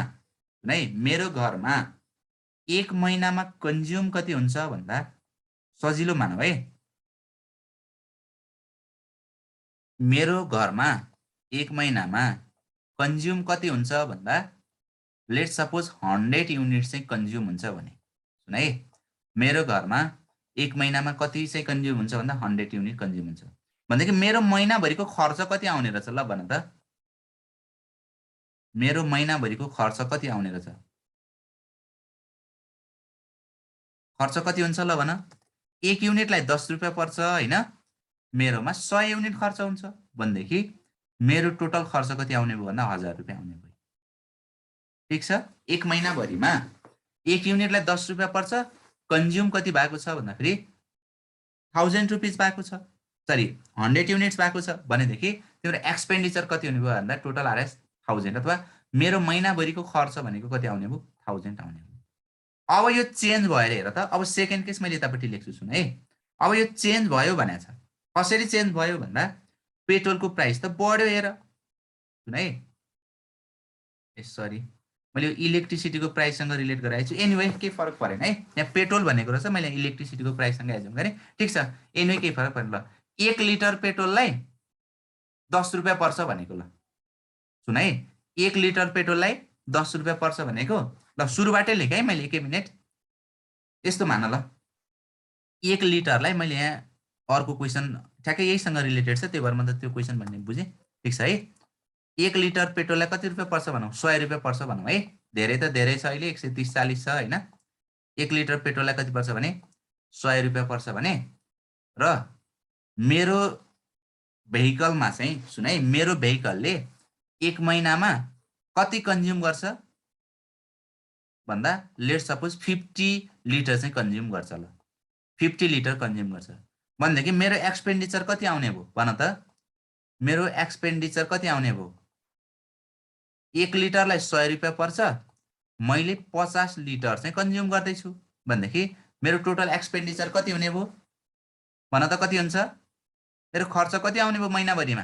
है, मेरो घरमा 1 महिनामा कन्ज्युम कति हुन्छ भन्दा सजिलो मानौ है, मेरो घरमा 1 महिनामा कन्ज्युम कति हुन्छ भन्दा लेट्स सपोज 100 युनिट चाहिँ कन्ज्युम हुन्छ भने, सुन है, मेरो घरमा 1 महिनामा कति चाहिँ कन्ज्युम हुन्छ भन्दा 100 युनिट कन्ज्युम हुन्छ भनेदेखि मेरो महिनाभरिको खर्च कति आउने रहेछ, ल भन त, मेरो महिनाभरिको खर्च कति आउने रहेछ, खर्च कति हुन्छ ल भन। 1 युनिटलाई 10 रुपियाँ पर्छ होइन, मेरोमा 100 युनिट खर्च हुन्छ भनेदेखि मेरो टोटल खर्च कति आउने भयो भन्दा 1000 रुपियाँ आउने भयो। ठिक छ, 1 महिनाभरिमा 1 युनिटलाई 10 रुपियाँ पर्छ, कन्ज्युम कति भएको छ भन्दाखेरि 1000 रुपिज भएको छ, सरी 100 युनिट्स भएको छ भनेदेखि तिम्रो एक्सपेन्डिचर कति हुने भयो भन्दा टोटल आरएस 1000, अथवा मेरो महिनाभरिको खर्च भनेको कति आउने भयो 1000 आउने भयो। अब यो चेन्ज भयो हेर त, अब सेकेन्ड केस मैले यतापट्टि लेख्छु सुन है। अब यो चेन्ज भयो भनेको छ, कसरी चेन्ज भयो भन्दा पेट्रोलको प्राइस त बढ्यो हेर, सुन है, सरी मैले यो इलेक्ट्रिसिटीको प्राइससँग रिलेट गराएको छु, एनिवे केही फरक परेन है, यहाँ पेट्रोल भनेको रहेछ, मैले इलेक्ट्रिसिटीको प्राइससँग एजुम गरेँ। ठिक छ, एनिवे केही फरक परेन। ल 1 लिटर पेट्रोललाई 10 रुपियाँ पर्छ भनेको, ल सुन है, 1 लिटर पेट्रोललाई 10 रुपियाँ पर्छ भनेको, ल सुरुबाटै लेखेँ है मैले, 1 मिनट यस्तो मान ल, 1 लिटरलाई मैले यहाँ अर्को क्वेसन ठ्याक्कै यहीसँग रिलेटेड छ, त्यही भएर म त त्यो क्वेसन भन्ने बुझेँ। ठिक छ है, 1 लिटर पेट्रोललाई कति रुपियाँ पर्छ भनौँ, 100 रुपियाँ पर्छ भनौँ है, धेरै त धेरै छ अहिले, 130-140 छ होइन। 1 लिटर पेट्रोललाई कति पर्छ भने 100 रुपियाँ पर्छ भने, र मेरो भेहिकलमा चाहिँ सुन है, मेरो भेहिकलले 1 महिनामा कति कन्ज्युम गर्छ भन्दा लेट्स सपोज 50 लिटर चाहिँ कन्ज्युम गर्छ, ल 50 लिटर कन्ज्युम गर्छ भनेदेखि मेरो एक्सपेन्डिचर कति आउने भयो भन त, मेरो एक्सपेन्डिचर कति आउने भयो, 1 लिटरलाई 100 रुपियाँ पर्छ, मैले 50 लिटर चाहिँ कन्ज्युम गर्दैछु भनेदेखि मेरो टोटल एक्सपेन्डिचर कति हुने भयो भन त, कति हुन्छ, मेरो खर्च कति आउने भयो महिनाभरिमा,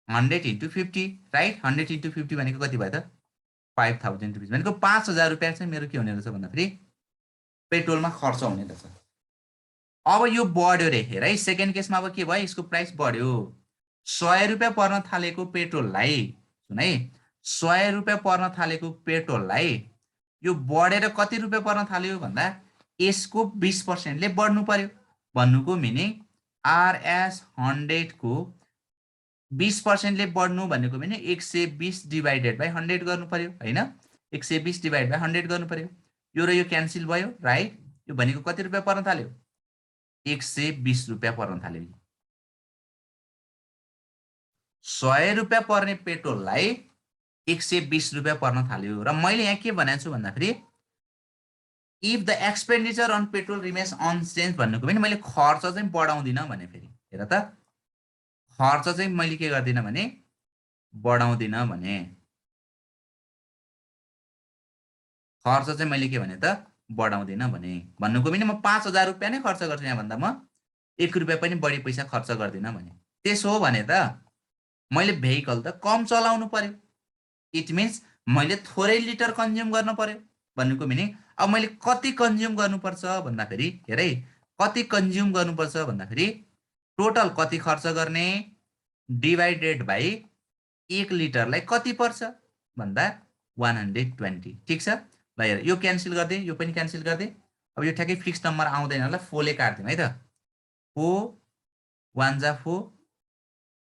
100 into 50 राइट, 100 into 50 भनेको कति भयो त 5000 रुपिज, भनेको 5000 रुपियाँ चाहिँ मेरो के हुने रहेछ भन्दाखेरि पेट्रोलमा खर्च हुने रहेछ। अब यो बढ्यो रे हेर है, सेकेन्ड केसमा अब के भयो, यसको प्राइस बढ्यो, 100 रुपियाँ पर्न थालेको पेट्रोललाई, सुन है, 100 रुपियाँ पर्न थालेको पेट्रोललाई यो बढेर कति रुपियाँ पर्न थाल्यो भन्दा यसको 20%ले बढ्नु पर्यो, भन्नुको मिनिङ आरएस 100 को 20%ले बढ्नु भनेको भने 120 डिभाइडेड बाई 100 गर्नु पर्यो होइन, 120 डिभाइड बाई 100 गर्नु पर्यो, यो र यो क्यान्सल भयो राइट, यो भनेको कति रुपियाँ पर्न थाल्यो 120 रुपियाँ पर्न थाल्यो। 100 रुपियाँ पर्ने पेट्रोललाई 120 रुपियाँ पर्न थाल्यो, र मैले यहाँ के भनेको छु भन्दाखेरि if the expenditure on petrol remains unchanged भन्नुको पनि मैले खर्च चाहिँ बढाउँदिनँ भने, फेरि हेर त, खर्च चाहिँ मैले के गर्दिनँ भने बढाउँदिनँ भने, खर्च चाहिँ मैले के भने त बढाउँदिनँ भने, भन्नुको पनि म 5000 रुपियाँ नै खर्च गर्छु यहाँ भन्दा म 1 रुपियाँ पनि बढी पैसा खर्च गर्दिनँ भने, त्यसो हो भने त मैले भेहिकल त कम चलाउनु पर्यो, इट मिन्स मैले थोरै लिटर कन्ज्युम गर्नु पर्यो, भन्नुको मिनिङ अब मैले कति कन्ज्युम गर्नुपर्छ भन्दाखेरि हेर है, कति कन्ज्युम गर्नुपर्छ भन्दाखेरि टोटल कति खर्च गर्ने डिभाइडेड बाई 1 लिटरलाई कति पर्छ भन्दा 120। ठिक छ, ल हेर यो क्यान्सल गर्दै, यो पनि क्यान्सल गर्दै, अब यो ठ्याक्कै फिक्स नम्बर आउँदैन ल, 4 ले काट्दिउँ है त, 4 1 जा 4,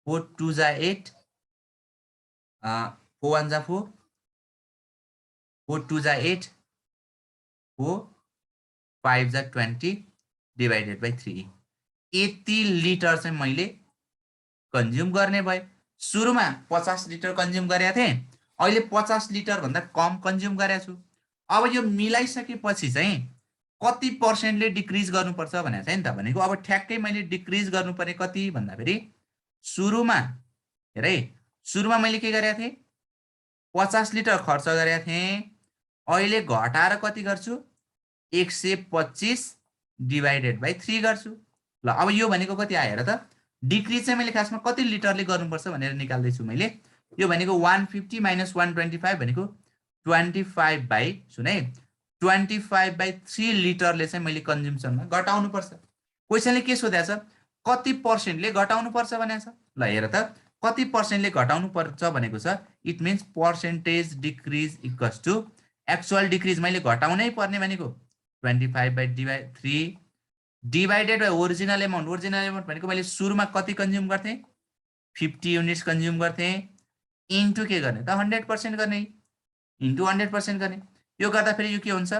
4 2 जा 8, 4 1 जा 4, 4 2 जा 8, 4 5 जा 20 डिवाइडेड बाई 3 यति लिटर चाहिँ मैले कन्ज्युम गर्ने भए सुरुमा 50 लिटर कन्ज्युम गरेको थिएँ अहिले 50 लिटर भन्दा कम कन्ज्युम गरेको छु अब यो मिलाइसकेपछि चाहिँ कति पर्सेन्टले डिक्रिज गर्नुपर्छ भनेर चाहिँ नि त भनेको अब ठ्याक्कै मैले डिक्रिज गर्नुपर्ने कति भन्दाखेरि सुरुमा हेर है सुरुमा मैले के गरेको थिएँ 50 लिटर खर्च गरेको थिएँ अहिले घटाएर कति गर्छु 125 डिवाइडेड बाई 3 गर्छु ल अब यो भनेको कति आयो हेर त डिक्रिज चाहिँ मैले खासमा कति लिटरले गर्नुपर्छ भनेर निकाल्दैछु मैले यो भनेको 150 माइनस 125 भनेको 25 बाई सुन है 25/3 लिटरले चाहिँ मैले कन्ज्युम्सनमा घटाउनुपर्छ क्वेसनले के सोधेको छ कति पर्सेन्टले घटाउनुपर्छ भनेको छ ल हेर त कति पर्सेन्टले घटाउनुपर्छ भनेको छ it means percentage decrease equals to actual decrease मैले घटाउनै पर्ने भनेको 25/3 डिवाइडेड बाई ओरिजिनल एमाउन्ट भनेको मैले सुरुमा कति कन्ज्युम गर्थेँ 50 युनिट्स कन्ज्युम गर्थेँ इन्टु के गर्ने त 100% गर्ने इन्टु 100% गर्ने यो गर्दा फेरि यो के हुन्छ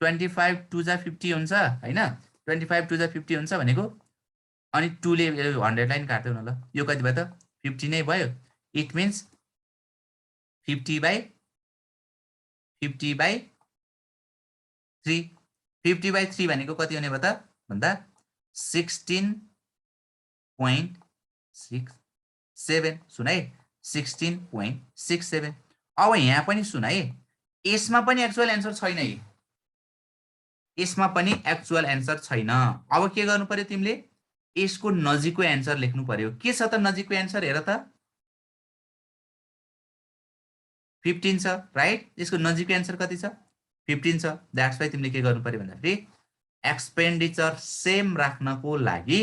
25 2 जा 50 हुन्छ हैन 25 2 जा 50 हुन्छ भनेको अनि 2 ले 100 लाइन काट्दै न ल यो कति भयो त 50 नै भयो इट मिन्स 50/3 50/3 भनेको कति हुने भयो त भन्दा 16.67 सुन है 16.67 अब यहाँ पनि सुन है यसमा पनि एक्चुअल एन्सर छैन है यसमा पनि एक्चुअल एन्सर छैन अब के गर्नु पर्यो तिमीले यसको नजिकको एन्सर लेख्नु पर्यो के छ त नजिकको एन्सर हेर त 15 छ राइट यसको नजिकको एन्सर कति छ 15 छ द्याट्स वाइ तिमीले के गर्नु पर्यो भन्दाखेरि एक्सपेन्डिचर सेम राख्नको लागि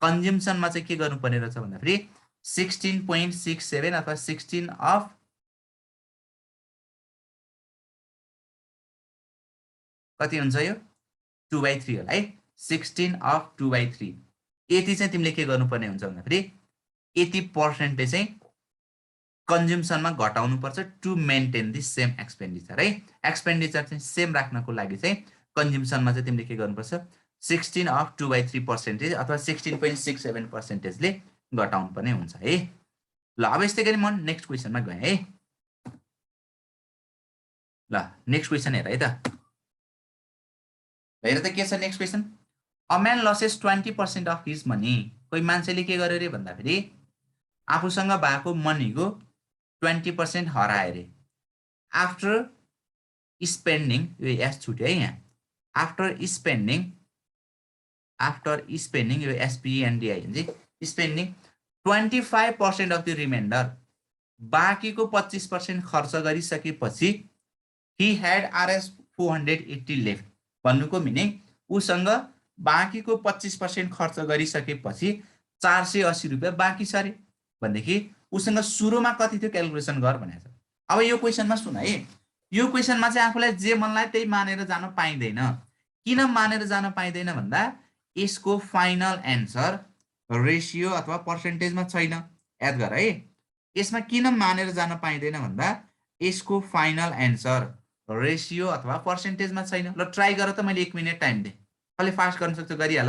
कन्ज्युम्सनमा चाहिँ के गर्नु पर्ने रहेछ भन्दाखेरि 16.67 अथवा 16 अफ कति हुन्छ यो 2/3 होला है 16 अफ 2/3 यति चाहिँ तिमीले के गर्नुपर्ने हुन्छ भन्दाखेरि यति पर्सेन्टले चाहिँ कन्ज्युम्सनमा घटाउनु पर्छ to maintain the same expenditure है एक्सपेन्डिचर चाहिँ सेम राख्नको लागि चाहिँ कन्ज्युम्सनमा चाहिँ तिमीले के गर्नुपर्छ 16 अफ 2/3% अथवा 16.67%ले घटाउनु पर्ने हुन्छ है ल अब यस्तै गरी म नेक्स्ट क्वेसनमा गएँ है ल नेक्स्ट क्वेसन हेर है त हेर त के छ next question a man losses 20% of his money कोही मान्छेले के गर्यो रे भन्दाखेरि आफूसँग भएको मनीको 20% हरायो रे आफ्टर स्पेन्डिङ यो एस छुट्यो है यहाँ आफ्टर स्पेन्डिङ यो एसपिएनडिआई हुन्छ स्पेन्डिङ 25% अफ द रिमाइन्डर बाँकीको 25% खर्च गरिसकेपछि ही ह्याड आरएस 480 लेफ्ट भन्नुको मिनिङ उसँग बाँकीको 25% खर्च गरिसकेपछि 480 रुपियाँ बाँकी छ अरे भनेदेखि उसँग सुरुमा कति थियो क्यालकुलेसन गर भनेको छ अब यो क्वेसनमा सुन है यो क्वेसनमा चाहिँ आफूलाई जे मन लाग्यो त्यही मानेर जान पाइँदैन किन मानेर जान पाइँदैन भन्दा यसको फाइनल एन्सर रेसियो अथवा पर्सेन्टेजमा छैन याद गर है यसमा किन मानेर जान पाइँदैन भन्दा यसको फाइनल एन्सर रेसियो अथवा पर्सेन्टेजमा छैन ल ट्राई गर त मैले 1 मिनेट टाइम दिएँ कसले फास्ट गर्न सक्छ गरिहाल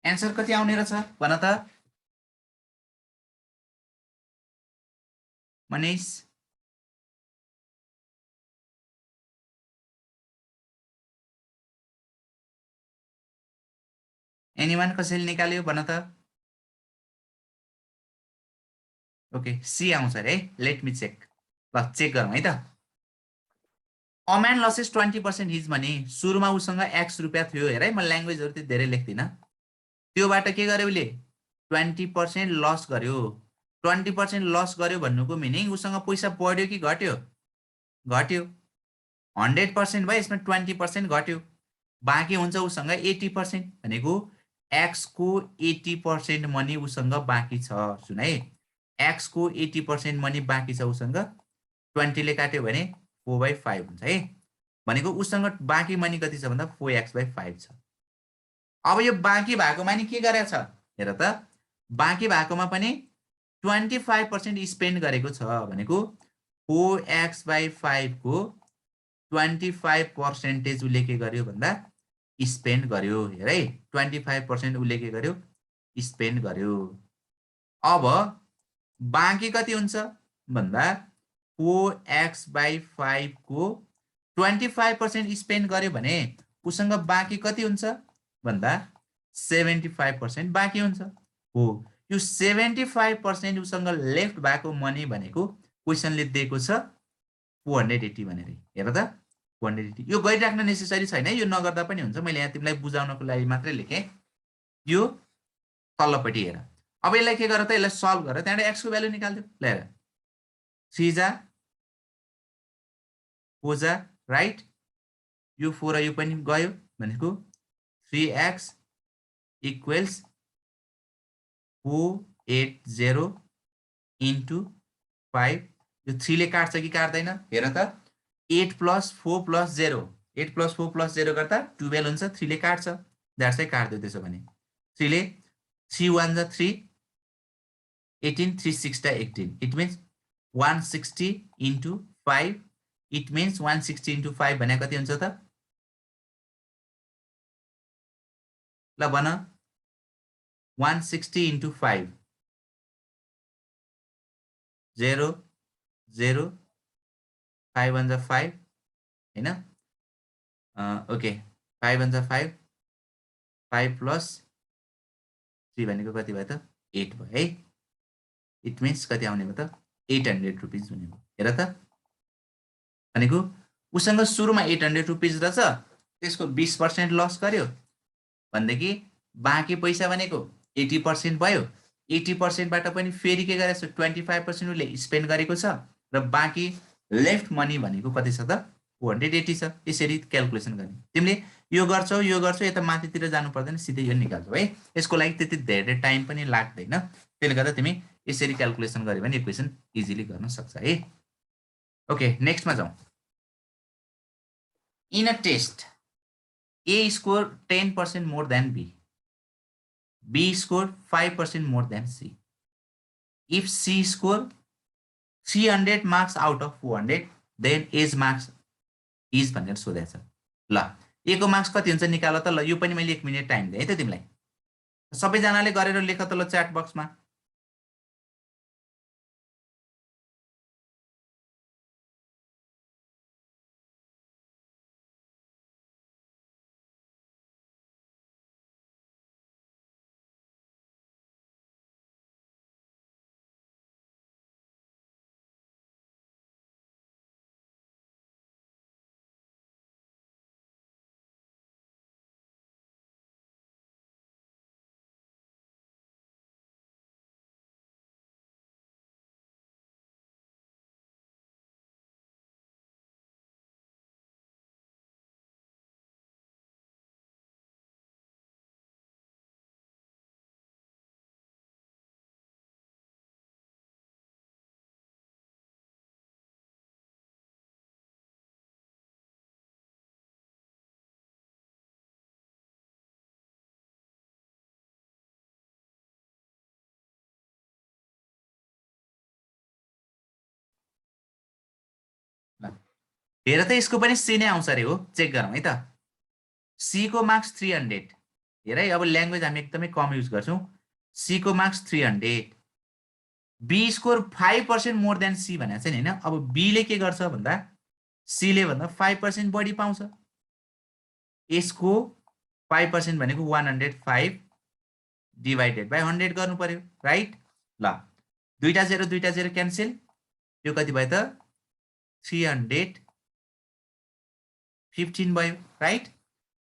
एन्सर कति आउने रहेछ भन त मनीष एनीवन कसैले निकाल्यो भन त ओके सी आउँछ अरे है लेट मी चेक ल चेक गरौँ है त अम्यान्ड लसेस 20% हिज भने सुरुमा उसँग एक्स रुपियाँ थियो हेर है म ल्याङ्ग्वेजहरू त्यति धेरै लेख्दिनँ त्योबाट के गर्यो उसले 20% लस गर्यो 20% लस गर्यो भन्नुको मिनिङ उसँग पैसा बढ्यो कि घट्यो घट्यो 100% भयो यसमा 20% घट्यो बाँकी हुन्छ उसँग 80% भनेको एक्स को 80% मनी उसँग बाँकी छ सुन है एक्स को 80% मनी बाँकी छ उसँग 20 ले काट्यो भने 4/5 हुन्छ है भनेको उसँग बाँकी मनी कति छ भन्दा 4x/5 छ अब यो बाँकी भएकोमा नि के गरेछ हेर त बाँकी भएकोमा पनि 25% स्पेन्ड गरेको छ भनेको 4x/5 को 25% उसले के गर्यो भन्दा स्पेन्ड गर्यो हेर है 25% उसले के गर्यो स्पेन्ड गर्यो अब बाँकी कति हुन्छ भन्दा 4x/5 को 25% स्पेन्ड गर्यो भने उसँग बाँकी कति हुन्छ भन्दा 75% बाँकी हुन्छ हो यो 75% उसँग लेफ्ट भएको मनी भनेको क्वेसनले दिएको छ 480 भनेर हेर त 480 यो गरिराख्न नेसेसरी छैन यो नगर्दा पनि हुन्छ मैले यहाँ तिमीलाई बुझाउनको लागि मात्रै लेखेँ यो तल्लोपट्टि हेर अब यसलाई के गर त यसलाई सल्भ गर त्यहाँबाट एक्स को भ्यालु निकाल्दियो ल हेर 3 जा 4 जा राइट यो 4 र यो पनि गयो भनेको 3x इक्वल्स 480 इन्टु 5 यो 3 ले काट्छ कि काट्दैन हेर त 8 + 4 + 0 8 + 4 + 0 गर्दा 12 हुन्छ 3 ले काट्छ द्याट्स वाइ काट्दियो त्यसो भने 3 ले 3 1 जा 3 18 3 6 टा 18 it means 160 into 5 it means 160 into 5 भने कति हुन्छ त ल भन 160 इन्टु 5 0 0 5 1 जा 5 हैन ओके 5 1 जा 5 5 + 3 भनेको कति भयो त 8 भयो है इट मिन्स कति आउने भयो त 800 रुपैयाँ हुने भयो हेर त भनेको उसँग सुरुमा 800 रुपैयाँ रहेछ त्यसको 20% लस गर्यो भनेदेखि बाँकी पैसा भनेको 80% भयो 80% बाट पनि फेरि के गरेछ 25% उसले स्पेन्ड गरेको छ र बाँकी लेफ्ट मनी भनेको कति छ त 480 छ यसरी क्याल्कुलेसन गर्ने तिमीले यो गर्छौ यता माथितिर जानु पर्दैन सिधै यो निकाल्छौ है यसको लागि त्यति धेरै टाइम पनि लाग्दैन त्यसले गर्दा तिमी यसरी क्याल्कुलेसन गर्यो भने इक्वेसन इजिली गर्न सक्छ है ओके नेक्स्टमा जाउँ in a test A scored 10% more than B. B scored 5% more than C. If C scored 300 marks out of 400, then A's marks is भनेर सोधेको छ ल A को मार्क्स कति हुन्छ निकाल त ल यो पनि मैले 1 मिनेट टाइम दिएँ है त तिमीलाई सबैजनाले गरेर लेख त ल च्याट बक्समा हेर त यसको पनि सी नै आउँछ अरे हो चेक गरौँ है त सी को मार्क्स 300 हेर है अब ल्याङ्ग्वेज हामी एकदमै कम युज गर्छौँ सी को marks 300 B score 5% more than C भनेको छ नि हैन। अब बी ले के गर्छ भन्दा सी ले भन्दा 5% बढी पाउँछ। यसको 5% भनेको 105 डिवाइडेड बाइ 100 गर्नु पर्यो, राइट? ल दुईटा 0 क्यान्सल, यो कति भयो त 315 भयो, राइट?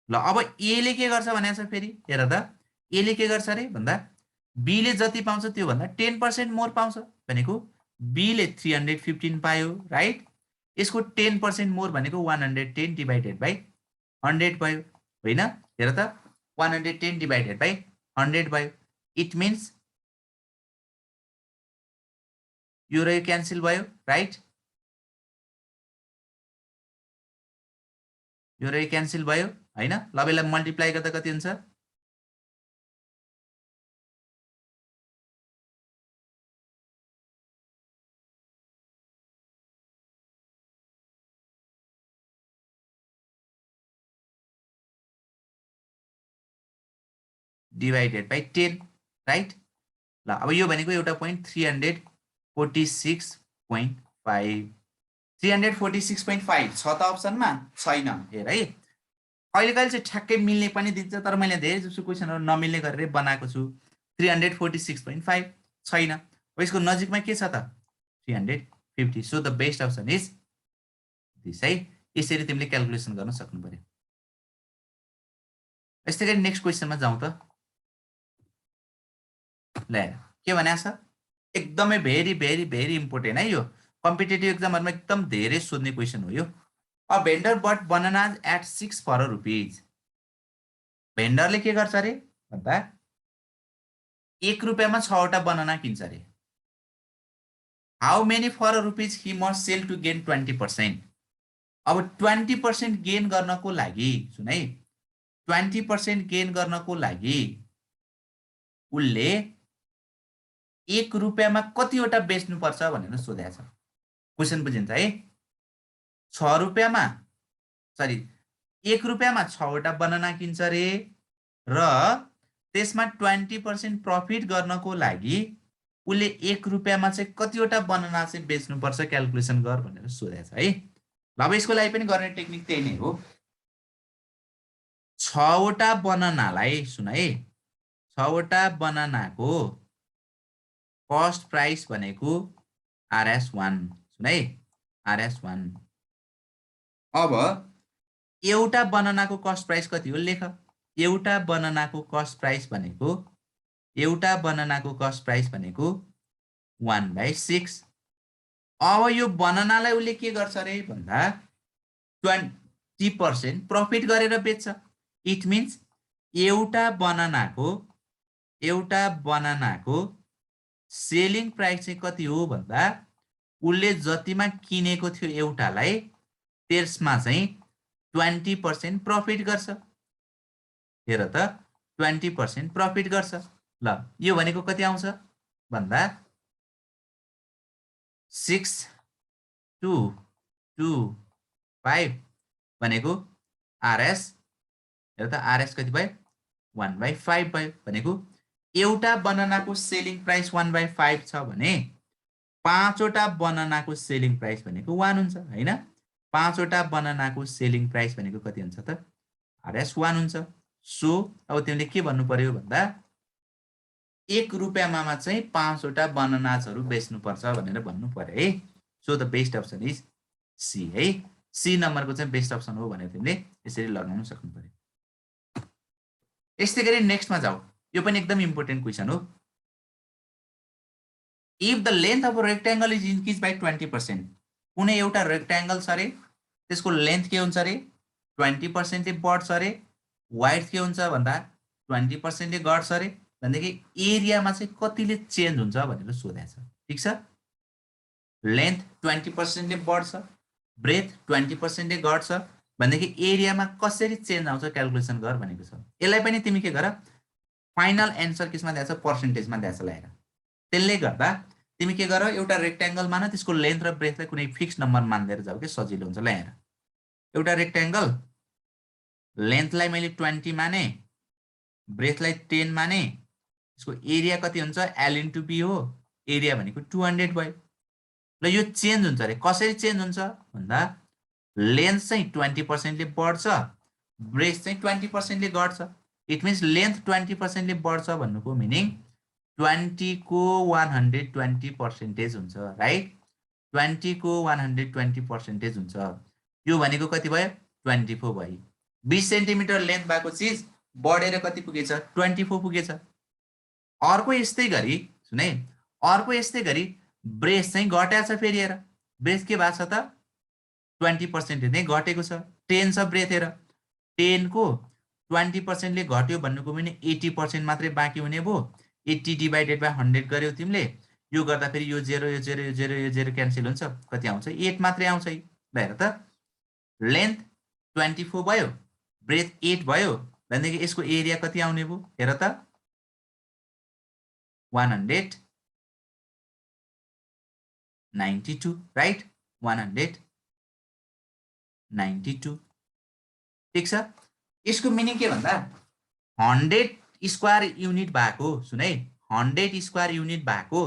ल अब ए ले के गर्छ भनेको छ फेरि हेर त, ए ले के गर्छ रे भन्दा बी ले जति पाउँछ त्यो भन्दा 10% मोर पाउँछ भनेको बी ले 315 पायो, राइट? यसको 10% मोर भनेको 110 डिवाइडेड बाइ 100 भयो होइन? हेर त 110 डिवाइडेड बाइ 100 भयो। इट मिन्स यो र यो क्यान्सल भयो, राइट? यो र यो क्यान्सल भयो हैन? ल अब यसलाई मल्टिप्लाई गर्दा कति हुन्छ? Divided by 10, right? ल अब यो भनेको एउटा पोइन्ट 346.5 346.5 छ त अप्सनमा? छैन। हेर है, कहिलेकाहीँ चाहिँ ठ्याक्कै मिल्ने पनि दिन्छ, तर मैले धेरै जसो क्वेसनहरू नमिल्ने गरेर बनाएको छु। 346.5 छैन। अब यसको नजिकमा के छ त 350। So the best option is this है। यसरी तिमीले क्याल्कुलेसन गर्न सक्नु पर्यो। यस्तै गरी नेक्स्ट क्वेसनमा जाउँ त। ल के भनेको छ, एकदमै भेरी भेरी भेरी इम्पोर्टेन्ट है यो। कम्पिटेटिभ एक्जामहरुमा एकदम धेरै सोध्ने क्वेसन हो यो। A vendor but bananas at 6 for rupees. भेन्डरले के गर्छ रे भन्दा 1 रुपैयाँमा 6 वटा बनाना किन्छ रे। How many for rupees he must sell to gain 20%। अब 20% गेन गर्नको लागि सुन है, 20% गेन गर्नको लागि उले 1 रुपैयाँमा कतिवटा बेच्नुपर्छ भनेर सोधेको छ। क्वेसन बुझिन्छ है? 6 रुपैयाँमा सरी 1 रुपैयाँमा 6 वटा बनाना किन्छ रे र त्यसमा 20% प्रफिट गर्नको लागि उले 1 रुपैयाँमा चाहिँ कतिवटा बनाना चाहिँ बेच्नुपर्छ क्याल्कुलेसन गर भनेर सोधेको छ है। ल अब यसको लागि पनि गर्ने टेक्निक त्यही नै हो। 6 वटा बनानालाई सुन है, 6 वटा बनानाको कस्ट प्राइस भनेको RS1 सुन है, RS1। अब एउटा बनानाको कस्ट प्राइस कति हो लेख। एउटा बनानाको कस्ट प्राइस भनेको 1/6। अब यो बनानालाई उले के गर्छ रे भन्दा 20% प्रफिट गरेर बेच्छ। इट मिन्स एउटा बनानाको सेलिङ प्राइस चाहिँ कति हो भन्दा उले जतिमा किनेको थियो एउटालाई त्यसमा चाहिँ 20% प्रफिट गर्छ। हेर त 20% प्रफिट गर्छ। ल यो भनेको कति आउँछ भन्दा 6225 भनेको RS। हेर त RS कति भयो 1/5 भयो भनेको एउटा बनानाको सेलिङ प्राइस 1/5 छ भने 5 वटा बनानाको सेलिङ प्राइस भनेको 1 हुन्छ हैन? 5 वटा बनानाको सेलिङ प्राइस भनेको कति हुन्छ त RS1 हुन्छ। सो अब तिमीले के भन्नु पर्यो भन्दा 1 रुपैयाँमा चाहिँ 5 वटा बनानाजहरु बेच्नुपर्छ भनेर भन्नु पर्यो है। So the best option is C है। सी नम्बरको चाहिँ बेस्ट अप्सन हो भनेर तिमीले यसरी लगाउन सक्नु पर्यो। यस्तै गरी नेक्स्टमा जाऊ। यो पनि एकदम इम्पोर्टेन्ट क्वेसन हो। If the length of a rectangle is increase by 20%। कुनै एउटा रेक्टेंगल छ रे, त्यसको लेन्थ के हुन्छ रे 20% ले बढ्छ रे। वाइड के हुन्छ भन्दा 20% ले घट्छ रे भनेदेखि एरियामा चाहिँ कतिले चेन्ज हुन्छ भनेर सोधेको छ। ठीक छ? लेन्थ 20% ले बढ्छ, ब्रेथ 20% ले घट्छ भनेदेखि एरियामा कसरी चेन्ज आउँछ क्याल्कुलेसन गर भनेको छ। यसलाई पनि तिमी के गर, फाइनल एन्सर केसमा दिएको छ पर्सेन्टेजमा दिएको छ ल्याएर। त्यसले गर्दा तिमी के गर, एउटा रेक्टेंगल मान, त्यसको लेन्थ र ब्रेथलाई कुनै फिक्स नम्बर मान्दै जाऊ के सजिलो हुन्छ। ल्याएर एउटा रेक्टेंगल लेन्थलाई मैले 20 माने, ब्रेथलाई 10 माने, यसको एरिया कति हुन्छ L * B हो एरिया भनेको 200 भयो ल यो चेन्ज हुन्छ अरे कसरी चेन्ज हुन्छ भन्दा लेन्थ चाहिँ 20% ले बढ्छ ब्रेथ चाहिँ 20% ले घट्छ इट मिन्स लेन्थ 20% ले बढ्छ भन्नुको मिनिङ 20 को 120% हुन्छ राइट 20 को 120% हुन्छ यो भनेको कति भयो 24 भयो 20 सेन्टिमिटर लेन्थ भएको चिज बढेर कति पुगेछ 24 पुगेछ अर्को यस्तै गरी सुने अर्को यस्तै गरी ब्रेथ चाहिँ घटेको छ फेरि हेर ब्रेथ के भएको छ त 20% नै घटेको छ 10 छ ब्रेथ हेर 10 को 20% ले घट्यो भन्नुको मिनिङ 80% मात्रै बाँकी हुने भयो 80 डिभाइडेड बाइ 100 गर्यौ तिमीले यो गर्दा फेरि यो 0 यो 0 यो 0 यो 0 क्यान्सल हुन्छ कति आउँछ 8 मात्रै आउँछ है ल हेर त लेन्थ 24 भयो ब्रेथ 8 भयो भनेदेखि यसको एरिया कति आउने भयो हेर त 192 राइट 192 ठीक छ यसको मिनिङ के भन्दा 100 स्क्वायर युनिट भएको सुन है 100 स्क्वायर युनिट भएको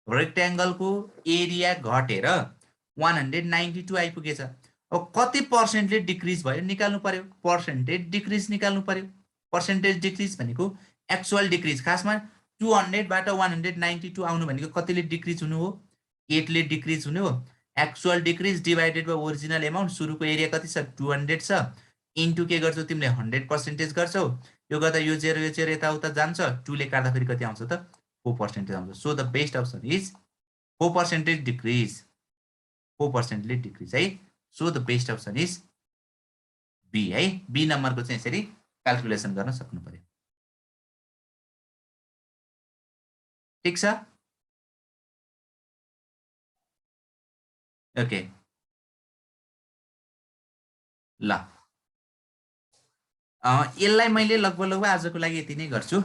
रेक्ट्याङ्गलको एरिया घटेर 192 आइपुगेछ अब कति पर्सेन्टले डिक्रिज भयो निकाल्नु पर्यो पर्सेन्टेज डिक्रिज निकाल्नु पर्यो पर्सेन्टेज डिक्रिज भनेको एक्चुअल डिक्रिज खासमा 200 बाट 192 आउनु भनेको कतिले डिक्रिज हुनु हो 8 ले डिक्रिज हुनु हो actual decrease divided by original amount सुरुको एरिया कति छ 200 छ इन्टु के गर्छौ तिमीले 100% गर्छौ यो गर्दा यो 0 यो 0 यताउता जान्छ 2 ले काट्दा फेरि कति आउँछ त 4% आउँछ so the best option is 4% decrease 4% ले डिक्रिज है so the best option is B है बी नम्बरको चाहिँ यसरी क्याल्कुलेसन गर्न सक्नु पर्यो ठीक छ ओके ल यसलाई मैले लगभग आजको लागि यति नै गर्छु